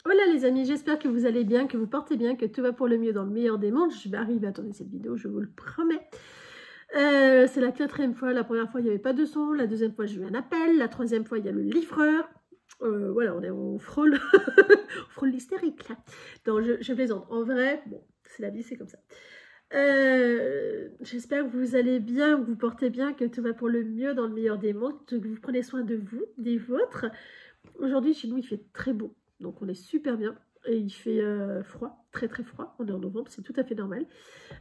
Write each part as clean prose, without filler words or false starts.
Hola les amis, j'espère que vous allez bien, que vous portez bien, que tout va pour le mieux dans le meilleur des mondes. Je vais arriver à tourner cette vidéo, je vous le promets. C'est la 4e fois, la première fois il n'y avait pas de son, la 2e fois j'ai eu un appel, la 3e fois il y a le livreur. Voilà, on frôle, on frôle l'hystérique là. Non, je plaisante. En vrai, bon, c'est la vie, c'est comme ça. J'espère que vous allez bien, que vous portez bien, que tout va pour le mieux dans le meilleur des mondes, que vous prenez soin de vous, des vôtres. Aujourd'hui, chez nous, il fait très beau, donc on est super bien. Et il fait froid, très très froid. On est en novembre, c'est tout à fait normal.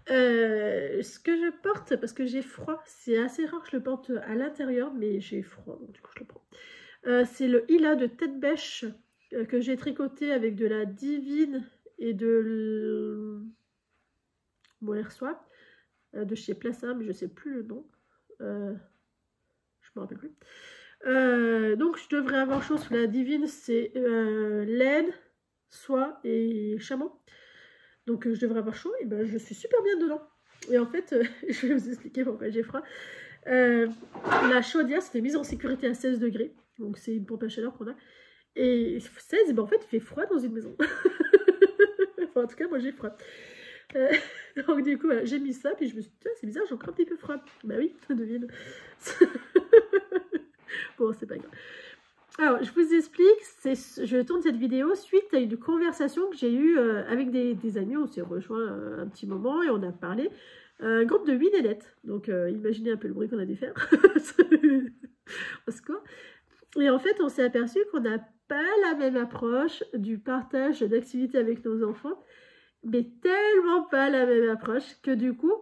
Ce que je porte, parce que j'ai froid, c'est assez rare que je le porte à l'intérieur, mais j'ai froid, donc du coup je le prends. C'est le Hila de tête bêche que j'ai tricoté avec de la Divine et de Mohair Swap de chez Plaça, mais je sais plus le nom. Je me rappelle plus. Donc je devrais avoir chaud sous la Divine, c'est laine, soie et chameau. Donc je devrais avoir chaud et ben je suis super bien dedans. Et en fait, je vais vous expliquer pourquoi j'ai froid. La chaudière c'était mise en sécurité à 16 degrés. Donc c'est une pompe à chaleur qu'on a. Et 16, ben en fait il fait froid dans une maison. Enfin, en tout cas moi j'ai froid. Donc du coup voilà, j'ai mis ça, puis je me suis dit c'est bizarre, j'ai encore un petit peu froid. Bah oui, devine. Bon, c'est pas grave. Alors, je vous explique, je tourne cette vidéo suite à une conversation que j'ai eue avec des amis. On s'est rejoint un petit moment et on a parlé. Un groupe de 8 nénettes. Donc, imaginez un peu le bruit qu'on a dû faire. Au secours. Et en fait, on s'est aperçu qu'on n'a pas la même approche du partage d'activités avec nos enfants. Mais tellement pas la même approche que du coup,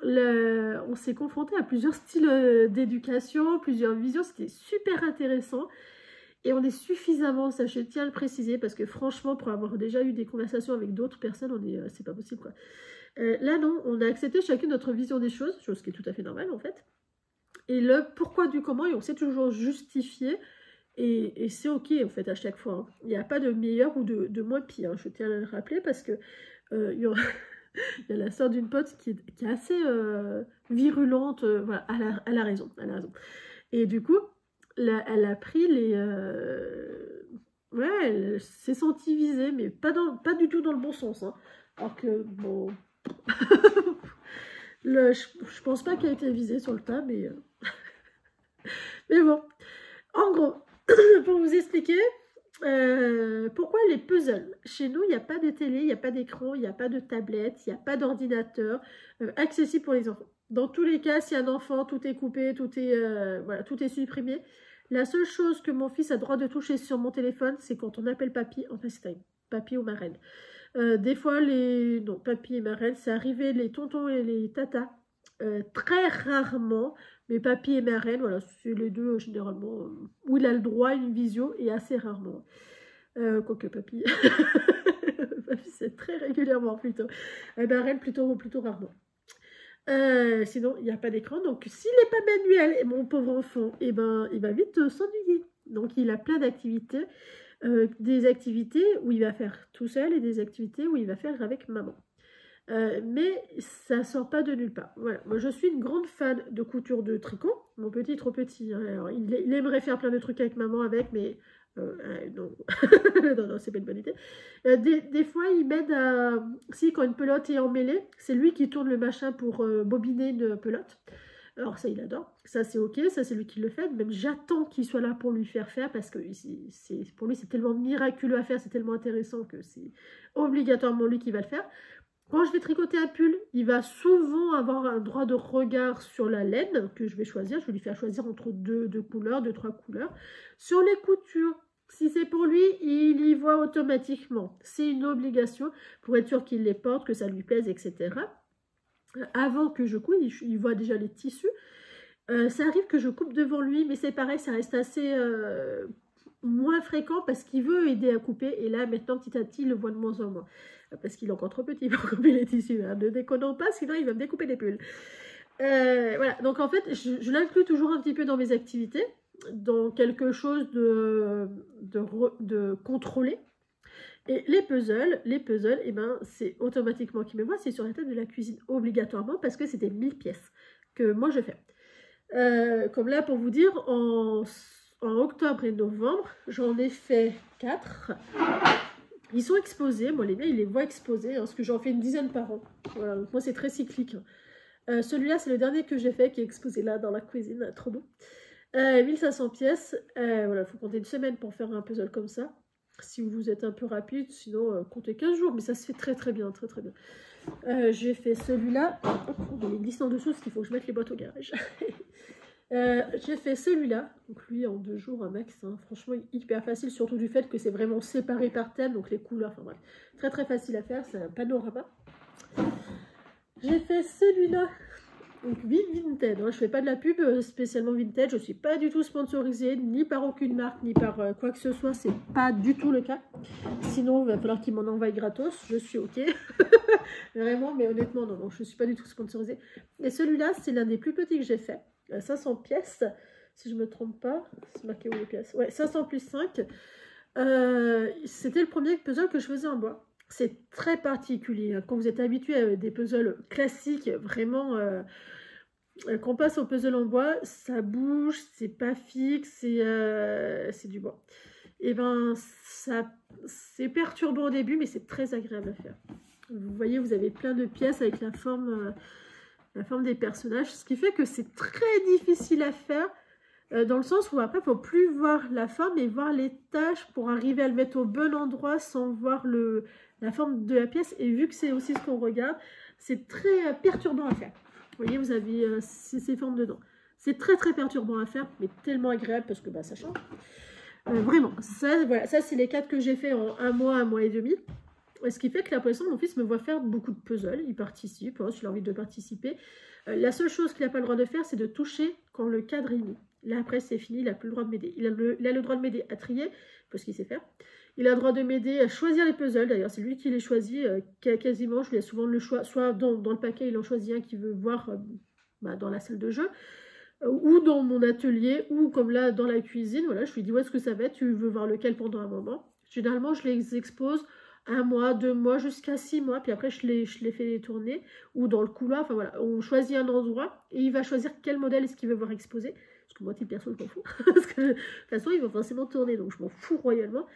on s'est confronté à plusieurs styles d'éducation, plusieurs visions. C'était super intéressant. Et on est suffisamment, ça je tiens à le préciser, parce que franchement, pour avoir déjà eu des conversations avec d'autres personnes, c'est pas possible quoi. Là non, on a accepté chacune notre vision des choses, chose qui est tout à fait normale en fait. Et le pourquoi du comment, et on s'est toujours justifié, et c'est ok en fait à chaque fois. Hein. Il n'y a pas de meilleur ou de moins pire, hein. Je tiens à le rappeler parce que il y a la sœur d'une pote qui est assez virulente, voilà, elle a raison, elle a raison. Et du coup, elle a pris les... Ouais, elle s'est sentie visée, mais pas du tout dans le bon sens. Hein. Alors que, bon... je pense pas qu'elle a été visée sur le tas, mais... mais bon. En gros, pour vous expliquer... pourquoi les puzzles? Chez nous, il n'y a pas de télé, il n'y a pas d'écran, il n'y a pas de tablette, il n'y a pas d'ordinateur accessible pour les enfants. Dans tous les cas, si un enfant, tout est coupé, voilà, tout est supprimé. La seule chose que mon fils a droit de toucher sur mon téléphone, c'est quand on appelle papy en FaceTime, papy ou marraine. Des fois, non, papy et marraine, c'est arrivé les tontons et les tatas, très rarement, mais papy et marraine, voilà, c'est les deux généralement, où il a le droit à une visio et assez rarement. Quoique papy, papy c'est très régulièrement plutôt, marraine plutôt rarement. Sinon, il n'y a pas d'écran. Donc, s'il n'est pas manuel, et mon pauvre enfant, eh ben, il va vite s'ennuyer. Donc, il a plein d'activités. Des activités où il va faire tout seul et des activités où il va faire avec maman. Mais ça ne sort pas de nulle part. Voilà. Moi, je suis une grande fan de couture de tricot. Mon petit, trop petit. Hein. Alors, il aimerait faire plein de trucs avec maman, mais... non, non, c'est pas une bonne idée. Des fois, il m'aide à... Si, quand une pelote est emmêlée, c'est lui qui tourne le machin pour bobiner une pelote. Alors ça, il adore. Ça, c'est ok. Ça, c'est lui qui le fait. Même j'attends qu'il soit là pour lui faire parce que pour lui, c'est tellement miraculeux à faire, c'est tellement intéressant que c'est obligatoirement lui qui va le faire. Quand je vais tricoter un pull, il va souvent avoir un droit de regard sur la laine que je vais choisir. Je vais lui faire choisir entre deux couleurs, 2-3 couleurs. Sur les coutures, si c'est pour lui, il y voit automatiquement. C'est une obligation pour être sûr qu'il les porte, que ça lui plaise, etc. Avant que je coupe, il voit déjà les tissus. Ça arrive que je coupe devant lui, mais c'est pareil, ça reste assez moins fréquent parce qu'il veut aider à couper. Et là, maintenant, petit à petit, il le voit de moins en moins. Parce qu'il est encore trop petit pour couper les tissus. Hein. Ne déconnons pas, sinon il va me découper les pulls. Voilà, donc en fait, je l'inclus toujours un petit peu dans mes activités, dans quelque chose de contrôlé. Et les puzzles, eh ben, c'est automatiquement qu'il me voit, c'est sur la table de la cuisine, obligatoirement, parce que c'est des 1000 pièces que moi je fais. Comme là, pour vous dire, en octobre et novembre, j'en ai fait 4. Ils sont exposés, moi les miens, ils les voient exposés, hein, parce que j'en fais une dizaine par an. Voilà, donc moi c'est très cyclique. Celui-là, c'est le dernier que j'ai fait, qui est exposé là, dans la cuisine, trop beau. 1500 pièces, voilà, il faut compter une semaine pour faire un puzzle comme ça. Si vous êtes un peu rapide, sinon comptez 15 jours, mais ça se fait très très bien, très très bien. J'ai fait celui-là, il y a une liste en dessous, parce qu'il faut que je mette les boîtes au garage. J'ai fait celui-là, donc lui en 2 jours un max, hein. Franchement hyper facile, surtout du fait que c'est vraiment séparé par thème, donc les couleurs, enfin bref, très très facile à faire, c'est un panorama. J'ai fait celui-là, donc Vinted, hein. Je fais pas de la pub spécialement Vinted, je suis pas du tout sponsorisée, ni par aucune marque, ni par quoi que ce soit, c'est pas du tout le cas. Sinon, il va falloir qu'ils m'en envoient gratos, je suis ok. Vraiment, mais honnêtement, non, je suis pas du tout sponsorisée. Et celui-là, c'est l'un des plus petits que j'ai fait. 500 pièces, si je me trompe pas, c'est marqué où les pièces? Ouais, 500 plus 5. C'était le premier puzzle que je faisais en bois. C'est très particulier. Quand vous êtes habitué à des puzzles classiques, vraiment, quand on passe au puzzle en bois, ça bouge, c'est pas fixe, c'est du bois. Et ben, c'est perturbant au début, mais c'est très agréable à faire. Vous voyez, vous avez plein de pièces avec la forme des personnages, ce qui fait que c'est très difficile à faire, dans le sens où après, il ne faut plus voir la forme et voir les tâches pour arriver à le mettre au bon endroit sans voir la forme de la pièce. Et vu que c'est aussi ce qu'on regarde, c'est très perturbant à faire. Vous voyez, vous avez ces formes dedans. C'est très très perturbant à faire, mais tellement agréable parce que bah, ça change. Vraiment, ça, voilà, ça c'est les 4 que j'ai fait en 1 mois et demi. Ce qui fait que là, pour l'instant, mon fils me voit faire beaucoup de puzzles. Il participe, hein, s'il a envie de participer. La seule chose qu'il n'a pas le droit de faire, c'est de toucher quand le cadre est mis. Là, après, c'est fini, il n'a plus le droit de m'aider. Il a le droit de m'aider à trier, parce qu'il sait faire. Il a le droit de m'aider à choisir les puzzles. D'ailleurs, c'est lui qui les choisit quasiment. Je lui ai souvent le choix. Soit dans le paquet, il en choisit un qu'il veut voir dans la salle de jeu. Ou dans mon atelier, ou comme là, dans la cuisine. Voilà, je lui dis, où est-ce que ça va être? Tu veux voir lequel pendant un moment? Généralement, je les expose 1 mois, 2 mois, jusqu'à 6 mois, puis après je les fais tourner, ou dans le couloir, enfin voilà, on choisit un endroit, et il va choisir quel modèle est-ce qu'il veut voir exposé, parce que moi, type perso, je m'en fous, parce que de toute façon, il va forcément tourner, donc je m'en fous royalement.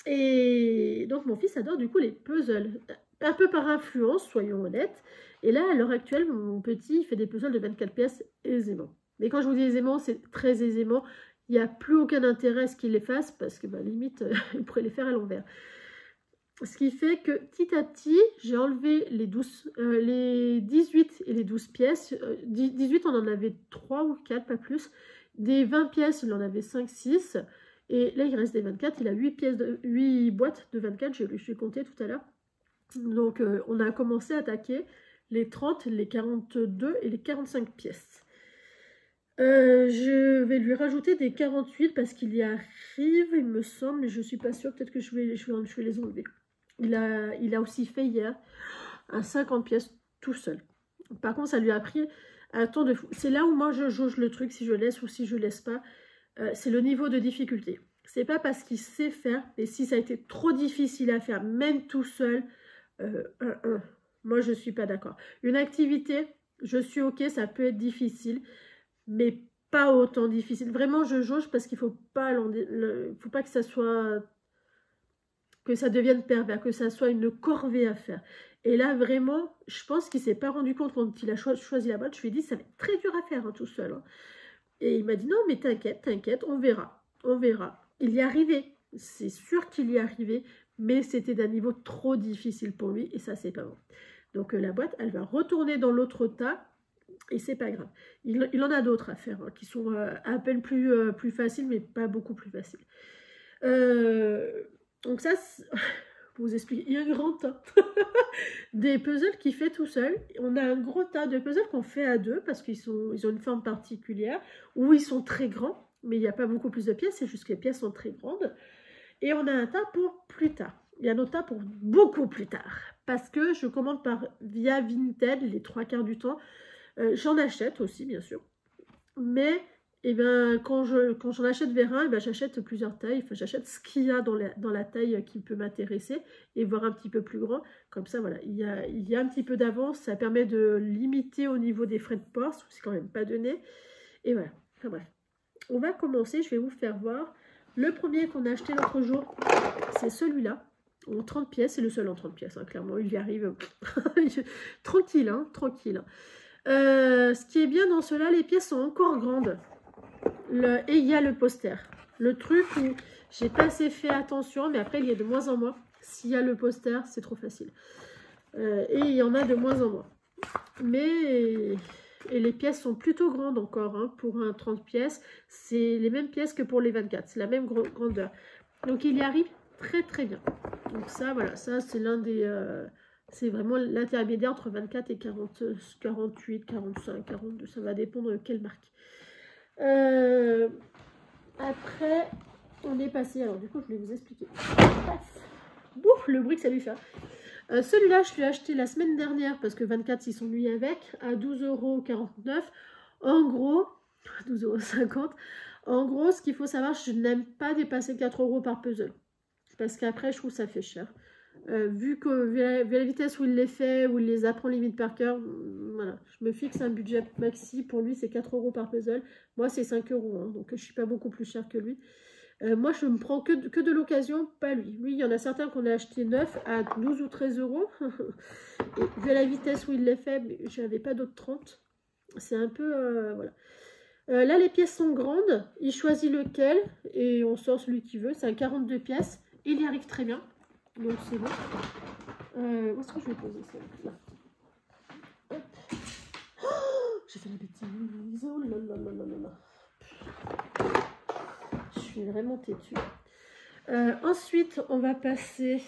Et donc mon fils adore du coup les puzzles, un peu par influence, soyons honnêtes, et là, à l'heure actuelle, mon petit, il fait des puzzles de 24 pièces aisément. Mais quand je vous dis aisément, c'est très aisément, il n'y a plus aucun intérêt à ce qu'il les fasse, parce que limite, il pourrait les faire à l'envers. Ce qui fait que petit à petit, j'ai enlevé les 18 et les 12 pièces. 18, on en avait 3 ou 4, pas plus. Des 20 pièces, il en avait 5, 6. Et là, il reste des 24. Il a 8 boîtes de 24, je l'ai compté tout à l'heure. Donc, on a commencé à attaquer les 30, les 42 et les 45 pièces. Je vais lui rajouter des 48 parce qu'il y arrive, il me semble, mais je ne suis pas sûre. Peut-être que je vais les enlever. Il a aussi fait hier un 50 pièces tout seul. Par contre, ça lui a pris un temps de fou. C'est là où moi je jauge le truc, si je laisse ou si je laisse pas. C'est le niveau de difficulté. C'est pas parce qu'il sait faire, mais si ça a été trop difficile à faire, même tout seul, moi je suis pas d'accord. Une activité, je suis ok, ça peut être difficile, mais pas autant difficile. Vraiment, je jauge parce qu'il faut pas que ça soit... que ça devienne pervers, que ça soit une corvée à faire. Et là, vraiment, je pense qu'il ne s'est pas rendu compte quand il a choisi la boîte. Je lui ai dit, ça va être très dur à faire tout seul. Hein. Et il m'a dit, non, mais t'inquiète, on verra. On verra. Il y est arrivé. C'est sûr qu'il y est arrivé, mais c'était d'un niveau trop difficile pour lui, et ça, c'est pas bon. Donc, la boîte, elle va retourner dans l'autre tas, et c'est pas grave. Il en a d'autres à faire, hein, qui sont à peine plus faciles, mais pas beaucoup plus faciles. Donc ça, pour vous expliquer, il y a un grand tas des puzzles qu'il fait tout seul. On a un gros tas de puzzles qu'on fait à deux parce qu'ils ont une forme particulière, ou ils sont très grands, mais il n'y a pas beaucoup plus de pièces, c'est juste que les pièces sont très grandes. Et on a un tas pour plus tard. Il y a un autre tas pour beaucoup plus tard, parce que je commande via Vinted les 3/4 du temps. J'en achète aussi, bien sûr, mais... Et ben, quand j'en achète vers un, j'achète plusieurs tailles. Enfin, j'achète ce qu'il y a dans la taille qui peut m'intéresser et voir un petit peu plus grand. Comme ça, voilà, il y a un petit peu d'avance. Ça permet de limiter au niveau des frais de port, c'est quand même pas donné. Et voilà, enfin bref. On va commencer, je vais vous faire voir. Le premier qu'on a acheté l'autre jour, c'est celui-là. en 30 pièces, c'est le seul en 30 pièces, hein, clairement, il y arrive tranquille, hein, tranquille. Ce qui est bien dans cela, les pièces sont encore grandes. Et il y a le poster. Le truc où j'ai pas assez fait attention, mais après il y a de moins en moins. S'il y a le poster, c'est trop facile. Et il y en a de moins en moins. Mais et les pièces sont plutôt grandes encore, hein, pour un 30 pièces. C'est les mêmes pièces que pour les 24, c'est la même grandeur. Donc il y arrive très très bien. Donc ça, voilà, ça c'est l'un des... c'est vraiment l'intermédiaire entre 24 et 40, 48, 45, 42. Ça va dépendre de quelle marque. Après, on est passé... Alors du coup, je vais vous expliquer. Paf. Bouf, le bruit que ça lui fait. Celui-là, je l'ai acheté la semaine dernière parce que 24, ils sont nuits avec, à 12,49 €. En gros, 12,50 €. En gros, ce qu'il faut savoir, je n'aime pas dépasser 4 € par puzzle. Parce qu'après, je trouve que ça fait cher. Vu la vitesse où il les fait, où il les apprend limite par cœur, voilà. Je me fixe un budget maxi. Pour lui, c'est 4 € par puzzle. Moi, c'est 5 €. Hein, donc, je ne suis pas beaucoup plus cher que lui. Moi, je me prends que de l'occasion, pas lui. Lui, il y en a certains qu'on a acheté neuf à 12 ou 13 €. Et vu la vitesse où il les fait, je n'avais pas d'autres 30. C'est un peu... voilà. Là, les pièces sont grandes. Il choisit lequel et on sort celui qu'il veut. C'est un 42 pièces. Il y arrive très bien. Donc, c'est bon. Où est-ce que je vais poser ça? Là. Hop. Oh, j'ai fait la bêtise. Oh là là là là là là. Je suis vraiment têtue. Ensuite, on va passer...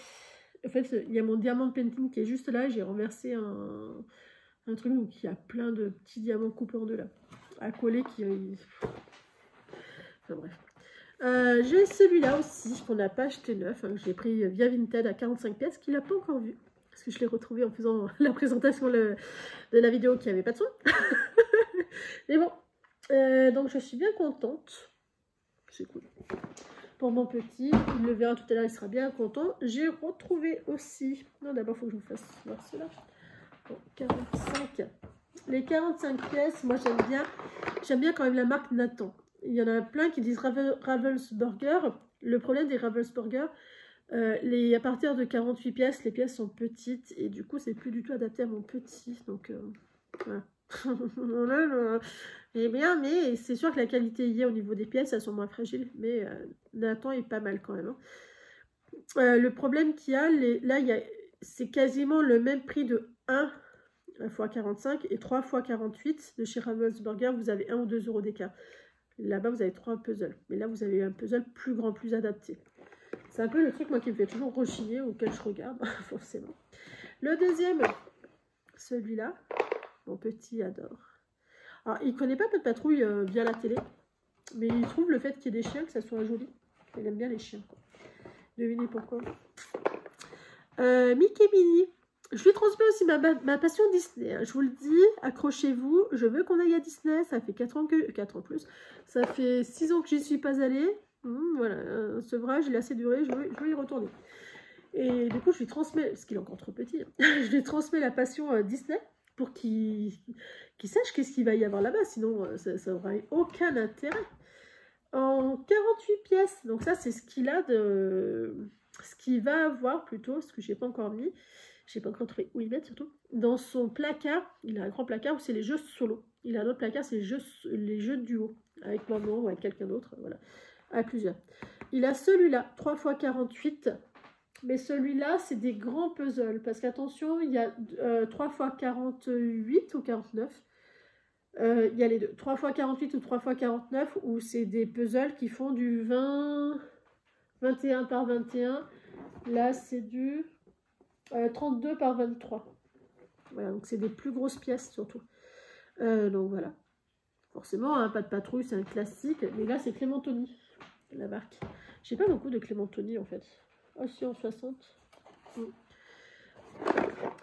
En fait, il y a mon diamant painting qui est juste là. J'ai renversé un truc où il y a plein de petits diamants coupés en deux là. À coller qui... Enfin bref. J'ai celui-là aussi, qu'on n'a pas acheté neuf. Hein, j'ai pris via Vinted à 45 pièces, qu'il n'a pas encore vu. Parce que je l'ai retrouvé en faisant la présentation de la vidéo qui n'avait pas de son. Mais bon. Donc je suis bien contente. C'est cool. Pour mon petit, il le verra tout à l'heure, il sera bien content. J'ai retrouvé aussi... Non, d'abord, il faut que je vous fasse voir cela. Bon, 45. Les 45 pièces, moi j'aime bien. J'aime bien quand même la marque Nathan. Il y en a plein qui disent Ravensburger. Le problème des Ravensburger, à partir de 48 pièces, les pièces sont petites. Et du coup, c'est plus du tout adapté à mon petit. Donc, voilà. Et bien, mais c'est sûr que la qualité y est au niveau des pièces, elles sont moins fragiles, mais Nathan est pas mal quand même. Hein. Le problème qu'il y a, c'est quasiment le même prix de 1 x 45 et 3 x 48 de chez Ravensburger, vous avez 1 ou 2 € d'écart. Là-bas, vous avez 3 puzzles, mais là, vous avez un puzzle plus grand, plus adapté. C'est un peu le truc, moi, qui me fait toujours rechigner, auquel je regarde, forcément. Le deuxième, celui-là. Mon petit adore. Alors, il ne connaît pas Pat' Patrouille via la télé, mais il trouve le fait qu'il y ait des chiens, que ça soit joli. Il aime bien les chiens. Quoi. Devinez pourquoi. Mickey Minnie. Je lui transmets aussi ma passion Disney. Hein. Je vous le dis, accrochez-vous. Je veux qu'on aille à Disney. Ça fait 4 ans que... 4 ans plus. Ça fait 6 ans que j'y suis pas allée. Voilà, ce sevrage, il a assez duré. Je veux y retourner. Et du coup, je lui transmets, parce qu'il est encore trop petit, je lui transmets la passion Disney. Pour qu'il sache qu'est-ce qu'il va y avoir là-bas, sinon ça n'aura aucun intérêt. En 48 pièces, donc ça c'est ce qu'il a de... Ce qu'il va avoir plutôt, ce que je n'ai pas encore mis, je n'ai pas encore trouvé où il met surtout. Dans son placard, il a un grand placard où c'est les jeux solo. Il a un autre placard, c'est les jeux duo, avec maman ou avec quelqu'un d'autre, voilà, à plusieurs. Il a celui-là, 3 x 48. Mais celui-là, c'est des grands puzzles. Parce qu'attention, il y a 3 x 48 ou 49. Il y a les deux. 3 x 48 ou 3 x 49, où c'est des puzzles qui font du 21 par 21. Là, c'est du 32 par 23. Voilà, donc c'est des plus grosses pièces surtout. Donc voilà. Forcément, hein, Pat' Patrouille, c'est un classique. Mais là, c'est Clémentoni, la marque. J'ai pas beaucoup de Clémentoni en fait. Aussi en 60.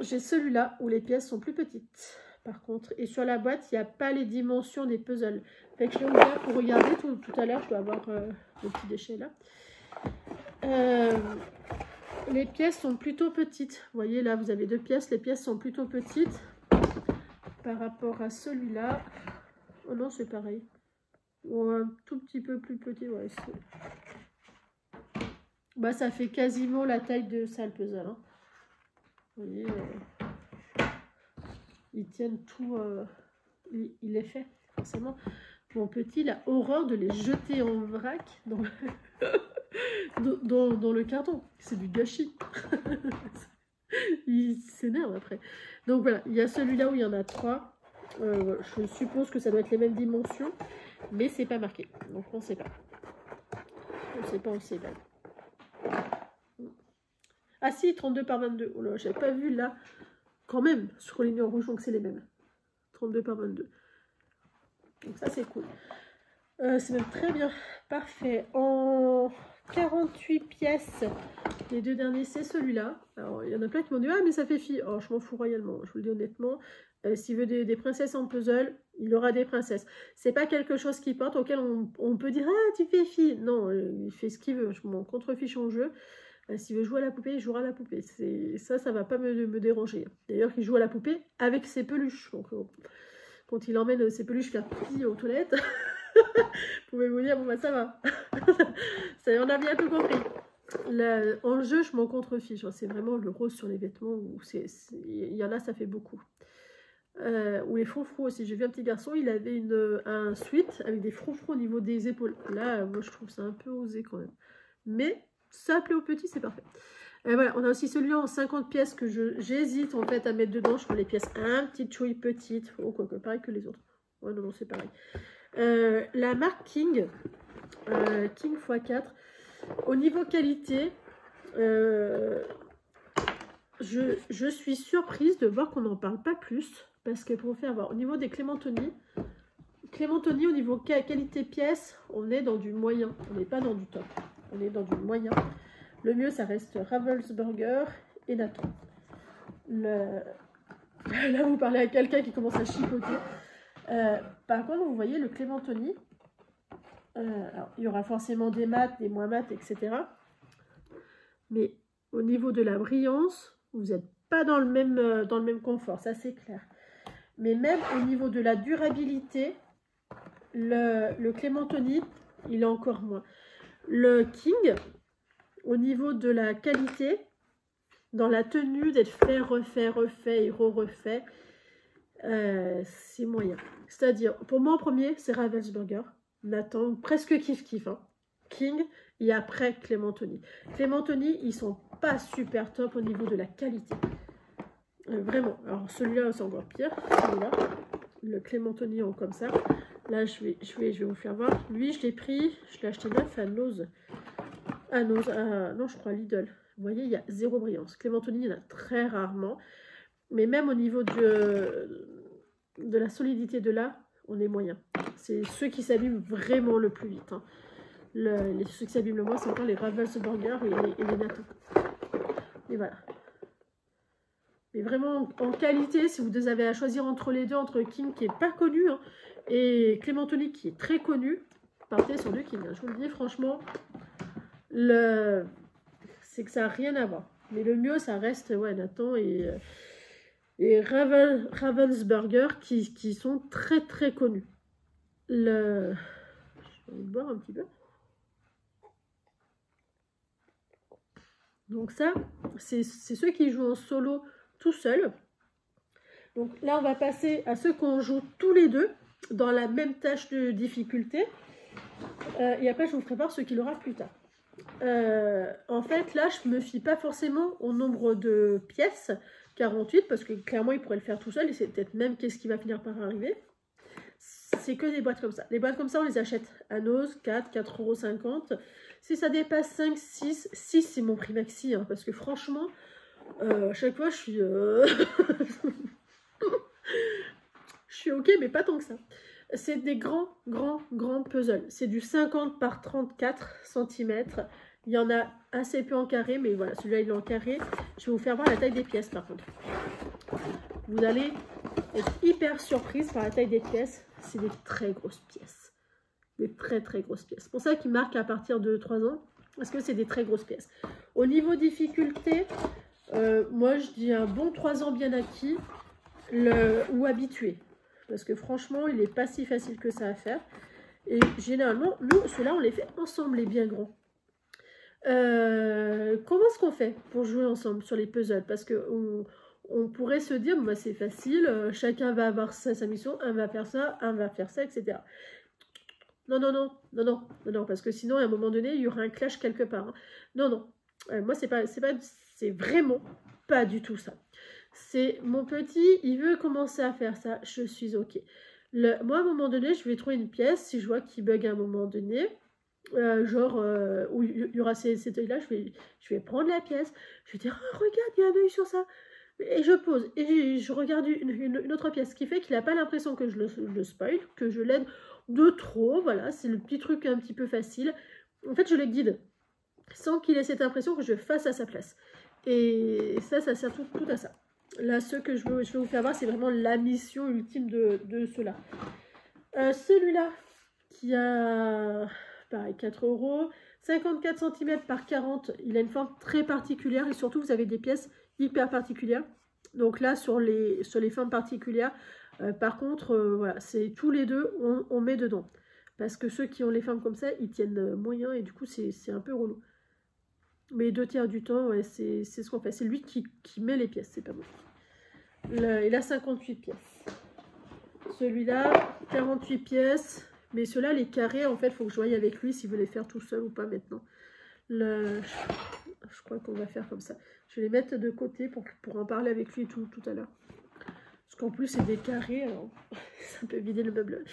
J'ai celui-là où les pièces sont plus petites. Par contre, et sur la boîte, il n'y a pas les dimensions des puzzles. Fait que je l'ai ouvert pour regarder tout à l'heure. Je dois avoir le petit déchet là. Les pièces sont plutôt petites. Vous voyez là, vous avez deux pièces. Les pièces sont plutôt petites par rapport à celui-là. Oh non, c'est pareil. Ou un tout petit peu plus petit. Ouais, Bah, ça fait quasiment la taille de ça, le puzzle. Hein. Vous voyez, ils tiennent tout. Il est fait, forcément. Mon petit, il a horreur de les jeter en vrac dans le carton. C'est du gâchis. Il s'énerve après. Donc voilà, il y a celui-là où il y en a 3. Je suppose que ça doit être les mêmes dimensions, mais c'est pas marqué. Donc on sait pas. On sait pas. Ah si, 32 par 22. Oh là, j'avais pas vu là. Quand même, surligné en rouge, donc c'est les mêmes. 32 par 22. Donc ça, c'est cool. C'est même très bien. Parfait. En 48 pièces, les 2 derniers, c'est celui-là. Alors, il y en a plein qui m'ont dit « Ah, mais ça fait fi !» Oh, je m'en fous royalement, je vous le dis honnêtement. S'il veut des princesses en puzzle, il aura des princesses. C'est pas quelque chose qui porte, auquel on peut dire « Ah, tu fais fi !» Non, il fait ce qu'il veut. Je m'en contrefiche en jeu. S'il veut jouer à la poupée, il jouera à la poupée. Ça va pas me déranger. D'ailleurs, il joue à la poupée avec ses peluches. Donc, quand il emmène ses peluches faire pipi aux toilettes, vous pouvez vous dire, bon bah ça va. Ça, on a bien tout compris. En jeu, je m'en contrefiche. C'est vraiment le rose sur les vêtements. Il y en a, ça fait beaucoup. Ou les froufrous aussi. J'ai vu un petit garçon, il avait un sweat avec des froufrous au niveau des épaules. Là, moi, je trouve ça un peu osé quand même. Mais ça plaît aux petits, c'est parfait. Voilà, on a aussi celui-là en 50 pièces que j'hésite en fait à mettre dedans. Je prends les pièces un petit chouille petites. Oh, quoi, pareil que les autres. Ouais, non, c'est pareil. La marque King, King x4. Au niveau qualité, je suis surprise de voir qu'on n'en parle pas plus. Parce que pour faire voir, au niveau des Clémentoni, au niveau qualité pièce, on est dans du moyen. On n'est pas dans du top. On est dans du moyen. Le mieux, ça reste Ravensburger et Nathan. Là, vous parlez à quelqu'un qui commence à chipoter. Par contre, vous voyez le Clémentoni. Alors, il y aura forcément des maths, des moins maths, etc. Mais au niveau de la brillance, vous n'êtes pas dans le même confort, ça c'est clair. Mais même au niveau de la durabilité, le Clémentoni, il est encore moins. Le King, au niveau de la qualité, dans la tenue d'être fait, refait et refait, c'est moyen. C'est-à-dire, pour moi en premier, c'est Ravensburger. Nathan, presque kiff-kiff. Hein. King, et après Clémentoni. Clémentoni, ils sont pas super top au niveau de la qualité. Vraiment. Alors celui-là, c'est encore pire. Celui-là, le Clémentoni en comme ça. Là, je vais vous faire voir. Lui, je l'ai pris, je l'ai acheté neuf à Nose. Ah, Nose, non, je crois Lidl. Vous voyez, il y a zéro brillance. Clémentoni, il y en a très rarement. Mais même au niveau de la solidité de là, on est moyen. C'est ceux qui s'abîment vraiment le plus vite. Hein. Ceux qui s'abîment le moins, c'est encore les Ravensburger et les Nathan. Et voilà. Mais vraiment, en qualité, si vous avez à choisir entre les deux, entre King qui n'est pas connu, hein, et Clémentoni qui est très connu, partez sur du King. Hein. Je vous le dis, franchement, c'est que ça n'a rien à voir. Mais le mieux, ça reste ouais, Nathan et Ravensburger qui sont très très connus. Je vais boire un petit peu. Donc ça, c'est ceux qui jouent en solo tout seul. Donc là, on va passer à ceux qu'on joue tous les deux dans la même tâche de difficulté. Et après, je vous prépare ce qu'il aura plus tard. En fait, là, je me fie pas forcément au nombre de pièces, 48, parce que clairement, il pourrait le faire tout seul, et c'est peut-être même qu'est-ce qui va finir par arriver. C'est que des boîtes comme ça. Les boîtes comme ça, on les achète à Nose, 4,50 €. Si ça dépasse 5, 6, c'est mon prix maxi, hein, parce que franchement, à chaque fois, je suis... je suis ok, mais pas tant que ça. C'est des grands puzzles. C'est du 50 par 34 cm. Il y en a assez peu en carré, mais voilà, celui-là, il est en carré. Je vais vous faire voir la taille des pièces, par contre. Vous allez être hyper surprise par la taille des pièces. C'est des très grosses pièces. Des très grosses pièces. C'est pour ça qu'ils marquent à partir de 3 ans, parce que c'est des très grosses pièces. Au niveau difficulté, moi, je dis un bon 3 ans bien acquis ou habitué. Parce que franchement, il n'est pas si facile que ça à faire. Et généralement, nous, ceux-là, on les fait ensemble, les bien grands. Comment est-ce qu'on fait pour jouer ensemble sur les puzzles? Parce que on pourrait se dire, bon, bah, c'est facile, chacun va avoir sa mission, un va faire ça, un va faire ça, etc. Non, non, non, non, non, non, non, parce que sinon, à un moment donné, il y aura un clash quelque part. Hein. Non, non. Moi, c'est vraiment pas du tout ça. C'est mon petit, il veut commencer à faire ça, je suis ok. Moi, à un moment donné, je vais trouver une pièce, si je vois qu'il bug à un moment donné, où il y aura cet œil-là, je vais prendre la pièce, je vais dire, oh, regarde, il y a un œil sur ça. Et je pose, et je regarde une autre pièce, ce qui fait qu'il n'a pas l'impression que je le spoil, que je l'aide de trop, voilà, c'est le petit truc un petit peu facile. En fait, je le guide, sans qu'il ait cette impression que je fasse à sa place. Et ça sert tout à ça. Là, ce que je vais vous faire voir, c'est vraiment la mission ultime de ceux-là. Celui-là, qui a, pareil, 4 €, 54 cm par 40, il a une forme très particulière, et surtout, vous avez des pièces hyper particulières. Donc là, sur les formes particulières, par contre, voilà, c'est tous les deux, on met dedans. Parce que ceux qui ont les formes comme ça, ils tiennent moyen, et du coup, c'est un peu relou. Mais 2/3 du temps, ouais, c'est ce qu'on fait. C'est lui qui met les pièces, c'est pas moi. Il a 58 pièces. Celui-là, 48 pièces. Mais ceux-là, les carrés, en fait, il faut que je voie avec lui s'il veut les faire tout seul ou pas maintenant. Je crois qu'on va faire comme ça. Je vais les mettre de côté pour en parler avec lui tout à l'heure. Parce qu'en plus, c'est des carrés, alors ça peut vider le meuble.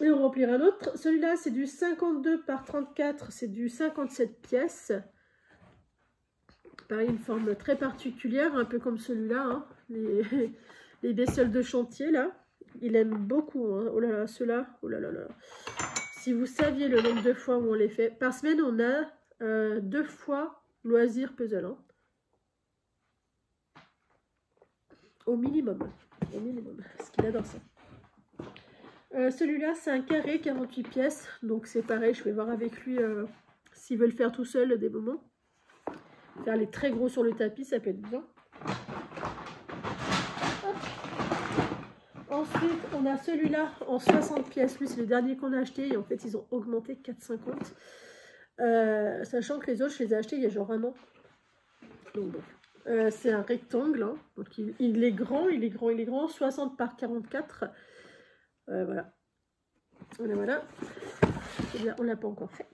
Et on remplira un autre. Celui-là, c'est du 52 par 34, c'est du 57 pièces. Pareil, une forme très particulière, un peu comme celui-là, hein. Les bestioles de chantier, là. Il aime beaucoup, hein. Oh là là, ceux-là, oh là là là. Si vous saviez le nombre de fois où on les fait. Par semaine, on a 2 fois loisir puzzle, hein. Au minimum. Au minimum, parce qu'il adore ça. Celui-là, c'est un carré, 48 pièces. Donc c'est pareil, je vais voir avec lui s'il veut le faire tout seul des moments. Faire les très gros sur le tapis, ça peut être bien. Hop. Ensuite, on a celui-là en 60 pièces. Lui, c'est le dernier qu'on a acheté. Et en fait, ils ont augmenté 4,50. Sachant que les autres, je les ai achetés il y a genre un an. Donc bon. C'est un rectangle. Hein. Donc il est grand, il est grand, il est grand. 60 par 44. Voilà. Voilà. On ne l'a pas encore fait.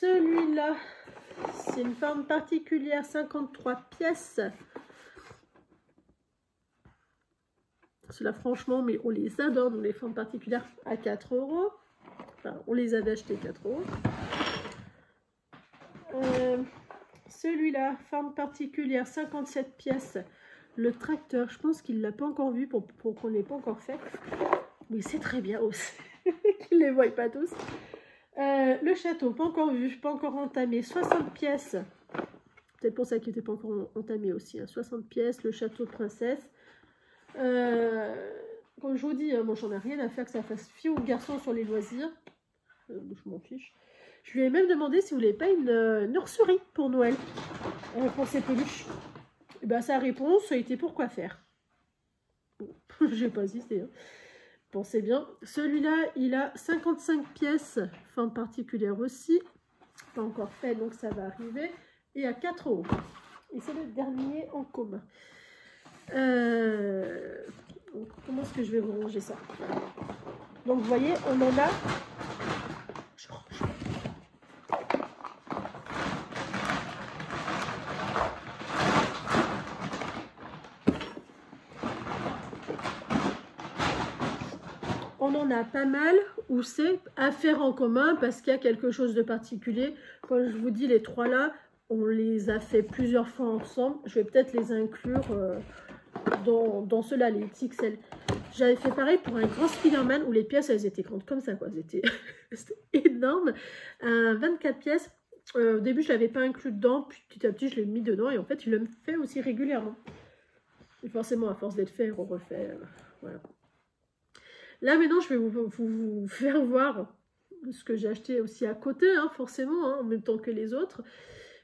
Celui-là, c'est une forme particulière, 53 pièces. Cela, franchement, mais on les adore, nous, les formes particulières, à 4 €. Enfin, on les avait achetés 4 €. Celui-là, forme particulière, 57 pièces. Le tracteur, je pense qu'il ne l'a pas encore vu pour qu'on ne l'ait pas encore fait. Mais c'est très bien aussi qu'ils ne les voient pas tous. Le château, pas encore vu, pas encore entamé. 60 pièces. Peut-être pour ça qu'il n'était pas encore entamé aussi. Hein. 60 pièces, le château de princesse. Comme je vous dis, moi j'en ai rien à faire que ça fasse fille ou garçon sur les loisirs. Je m'en fiche. Je lui ai même demandé si vous voulez pas une nurserie pour Noël. Pour ses peluches. Et ben, sa réponse a été pourquoi faire. Bon, j'ai pas hésité. Hein. Pensez bien. Celui-là, il a 55 pièces, forme particulière aussi. Pas encore fait, donc ça va arriver. Et à 4 €. Et c'est le dernier en commun. Comment est-ce que je vais vous ranger ça? Donc, vous voyez, on en a... Je range. On en a pas mal où c'est à faire en commun parce qu'il y a quelque chose de particulier. Quand je vous dis les trois là, on les a fait plusieurs fois ensemble. Je vais peut-être les inclure dans ceux-là, les XXL. J'avais fait pareil pour un grand Spider-Man où les pièces, elles étaient grandes comme ça, quoi. C'était énorme. 24 pièces. Au début, je ne l'avais pas inclus dedans. Puis petit à petit, je l'ai mis dedans. Et en fait, il le fait aussi régulièrement. Et forcément, à force d'être fait, on refait. Voilà. Là, maintenant, je vais vous faire voir ce que j'ai acheté aussi à côté, hein, forcément, hein, en même temps que les autres.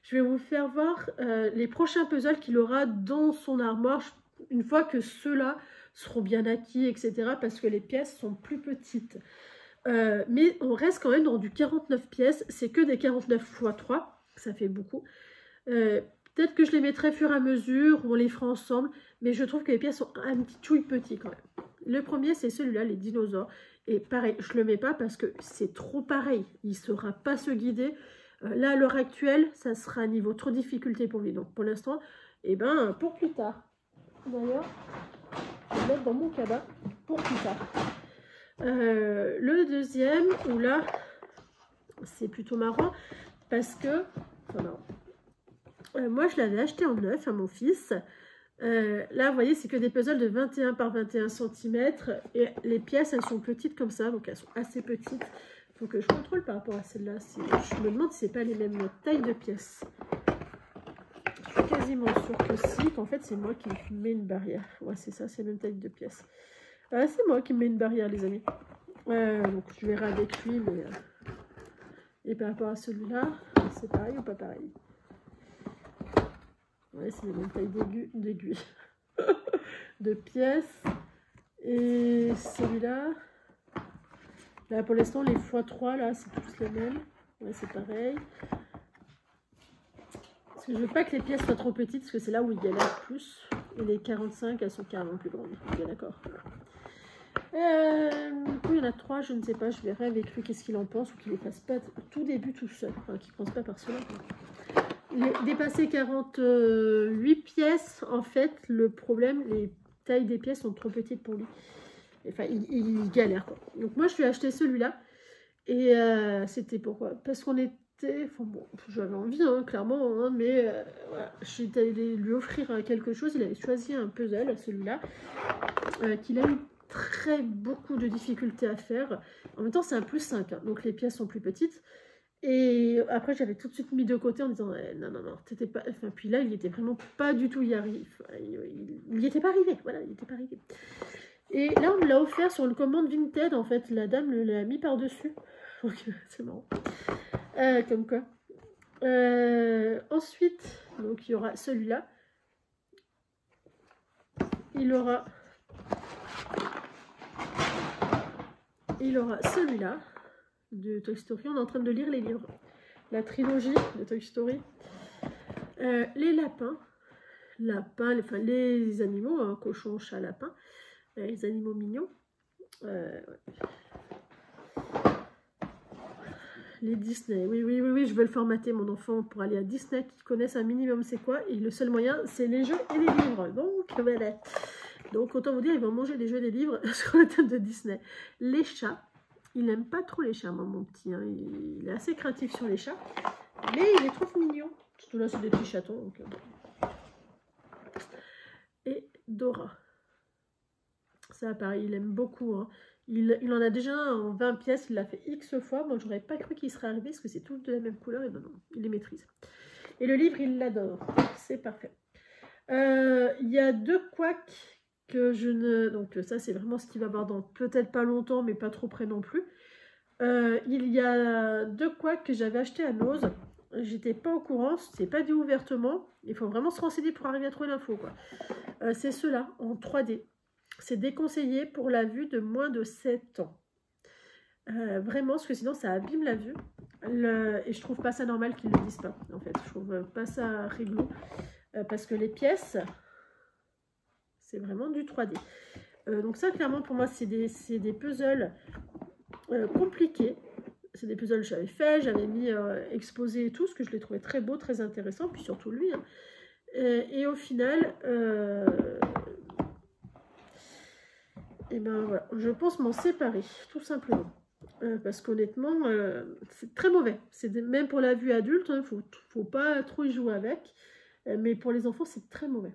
Je vais vous faire voir les prochains puzzles qu'il aura dans son armoire, une fois que ceux-là seront bien acquis, etc. Parce que les pièces sont plus petites. Mais on reste quand même dans du 49 pièces. C'est que des 49 x 3. Ça fait beaucoup. Peut-être que je les mettrai au fur et à mesure, ou on les fera ensemble. Mais je trouve que les pièces sont un petit chouille petit quand même. Le premier, c'est celui-là, les dinosaures. Et pareil, je le mets pas parce que c'est trop pareil. Il ne saura pas se guider. Là, à l'heure actuelle, ça sera un niveau trop difficulté pour lui. Donc, pour l'instant, et ben, pour plus tard. D'ailleurs, je vais le mettre dans mon cabas pour plus tard. Le deuxième, où là, c'est plutôt marrant parce que, moi, je l'avais acheté en neuf à mon fils. Là, vous voyez, c'est que des puzzles de 21 par 21 cm. Et les pièces, elles sont petites comme ça, donc elles sont assez petites. Il faut que je contrôle par rapport à celle-là. Je me demande si c'est pas les mêmes tailles de pièces. Je suis quasiment sûre que si, qu'en fait, c'est moi qui mets une barrière. Ouais, c'est ça, c'est la même taille de pièces. C'est moi qui mets une barrière, les amis. Donc, je verrai avec lui, mais... Et par rapport à celui-là, c'est pareil ou pas pareil? Ouais, c'est les mêmes tailles d'aiguilles. De pièces. Et celui-là... Là, pour l'instant, les x3, là, c'est tous les mêmes. Ouais, c'est pareil. Parce que je veux pas que les pièces soient trop petites, parce que c'est là où il galère plus. Et les 45, elles sont carrément plus grandes. Bien d'accord. Du coup, il y en a 3, je ne sais pas. Je verrai avec lui qu'est-ce qu'il en pense, ou qu'il les fasse pas tout début tout seul. Enfin, qu'il ne pense pas par cela. Dépasser 48 pièces, en fait, le problème, les tailles des pièces sont trop petites pour lui. Enfin, il galère, quoi. Donc, moi, je lui ai acheté celui-là. Et c'était pourquoi? Parce qu'on était... Enfin, bon, j'avais envie, hein, clairement, hein, mais voilà, j'étais allée lui offrir quelque chose. Il avait choisi un puzzle, celui-là, qu'il a eu beaucoup de difficultés à faire. En même temps, c'est un plus 5, hein, donc les pièces sont plus petites. Et après, j'avais tout de suite mis de côté en disant non, t'étais pas. Enfin, puis là, il était vraiment pas du tout y arrivé. Il n'y était pas arrivé. Voilà, il n'était pas arrivé. Et là, on me l'a offert sur une commande Vinted. En fait, la dame l'a mis par-dessus. Donc, c'est marrant. Comme quoi. Ensuite, donc, il y aura celui-là. Il aura celui-là de Toy Story. On est en train de lire les livres. La trilogie de Toy Story. Les lapins. Les animaux, hein, cochon, chat, lapin. Les animaux mignons. Ouais. Les Disney. Oui, je veux le formater, mon enfant, pour aller à Disney, qui connaissent un minimum c'est quoi. Et le seul moyen, c'est les jeux et les livres. Donc, voilà. Donc, autant vous dire, ils vont manger des jeux et des livres sur le thème de Disney. Les chats. Il n'aime pas trop les chats, mon petit. Hein. Il est assez craintif sur les chats. Mais il les trouve mignons. Surtout là, c'est des petits chatons. Donc... Et Dora. Ça, pareil, il aime beaucoup. Hein. Il en a déjà en 20 pièces, il l'a fait X fois. Moi, j'aurais pas cru qu'il serait arrivé parce que c'est tous de la même couleur. Et non, il les maîtrise. Et le livre, il l'adore. C'est parfait. Il y a 2 couacs que je ne... Donc ça, c'est vraiment ce qu'il va avoir dans peut-être pas longtemps, mais pas trop près non plus. Il y a 2 couacs que j'avais acheté à Nose. J'étais pas au courant, c'est pas dit ouvertement. Il faut vraiment se renseigner pour arriver à trouver l'info, quoi. C'est ceux-là, en 3D. C'est déconseillé pour la vue de moins de 7 ans. Vraiment, parce que sinon ça abîme la vue. Et je trouve pas ça normal qu'ils ne le disent pas, en fait. Je trouve pas ça rigolo. Parce que les pièces, c'est vraiment du 3D. Donc ça, clairement, pour moi, c'est des puzzles compliqués. C'est des puzzles que j'avais fait, j'avais mis exposé et tout, ce que je les trouvais très beau, très intéressant, puis surtout lui. Hein. Et au final... Et ben voilà, je pense m'en séparer, tout simplement. Parce qu'honnêtement, c'est très mauvais. Même pour la vue adulte, il ne faut pas trop y jouer avec. Mais pour les enfants, c'est très mauvais.